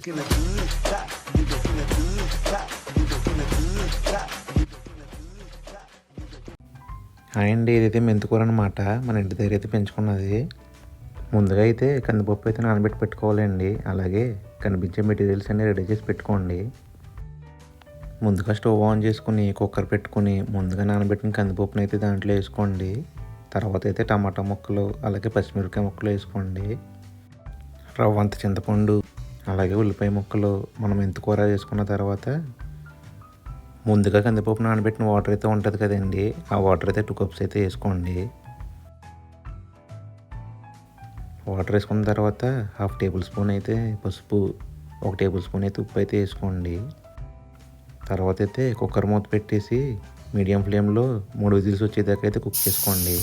Hi అండి, ఇదైతే మెంతికూర అనమాట. మన ఇంటి దగ్గర అయితే పెంచుకున్నది. ముందుగా అయితే కందిపప్పు అయితే నానబెట్టి పెట్టుకోవాలండి. అలాగే కనిపించే మెటీరియల్స్ అన్నీ రెడీ చేసి పెట్టుకోండి. ముందుగా స్టవ్ ఆన్ చేసుకుని కుక్కర్ పెట్టుకుని ముందుగా నానబెట్టిన కందిపప్పును అయితే దాంట్లో వేసుకోండి. తర్వాత అయితే టమాటా ముక్కలు అలాగే పచ్చిమిరపకాయ ముక్కలు వేసుకోండి. రవ్వంత చింతపండు అలాగే ఉల్లిపాయ ముక్కలు మనం మెంతికూర వేసుకున్న తర్వాత ముందుగా కందిపప్పు నానబెట్టిన వాటర్ అయితే ఉంటుంది కదండి, ఆ వాటర్ అయితే 2 కప్స్ అయితే వేసుకోండి. వాటర్ వేసుకున్న తర్వాత 1/2 టేబుల్ స్పూన్ అయితే పసుపు, 1 టేబుల్ స్పూన్ అయితే ఉప్పు అయితే వేసుకోండి. తర్వాత అయితే కుక్కర్ మూత పెట్టేసి మీడియం ఫ్లేమ్లో 3 విజిల్స్ వచ్చేదాకా అయితే కుక్ చేసుకోండి.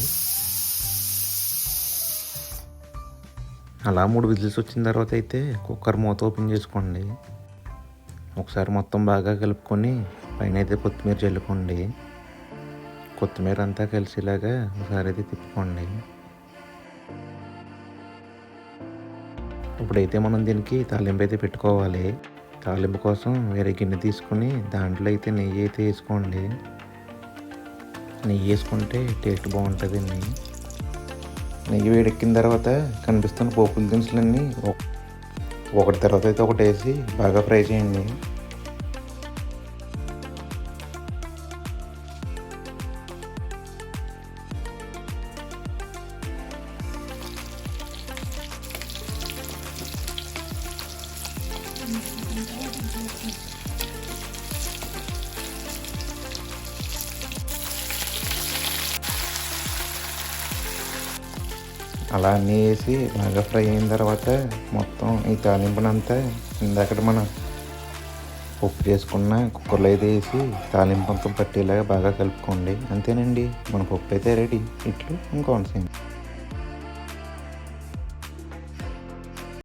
అలా 3 విజిల్స్ వచ్చిన తర్వాత అయితే కుక్కర్ మూత ఓపెన్ చేసుకోండి. ఒకసారి మొత్తం బాగా కలుపుకొని పైన అయితే కొత్తిమీర చల్లుకోండి. కొత్తిమీర అంతా కలిసేలాగా ఒకసారి అయితే తిప్పుకోండి. ఇప్పుడైతే మనం దీనికి తాలింపు అయితే పెట్టుకోవాలి. తాలింపు కోసం వేరే గిన్నె తీసుకొని దాంట్లో అయితే నెయ్యి అయితే వేసుకోండి. నెయ్యి వేసుకుంటే టేస్ట్ బాగుంటుందండి. నెయ్యి వేడెక్కిన తర్వాత కనిపిస్తున్న పోపుల దినుసులన్నీ ఒకటి తర్వాత అయితే ఒకటి వేసి బాగా ఫ్రై చేయండి. అలా అన్నీ వేసి బాగా ఫ్రై అయిన తర్వాత మొత్తం ఈ తాలింపునంతా ఇందాక మనం ఉప్పు చేసుకున్న కుక్కర్లో అయితే వేసి తాలింపు మొత్తం పట్టేలాగా బాగా కలుపుకోండి. అంతేనండి, మన పప్పు అయితే రెడీ. ఇట్లు ఇంకోటి సేమ్.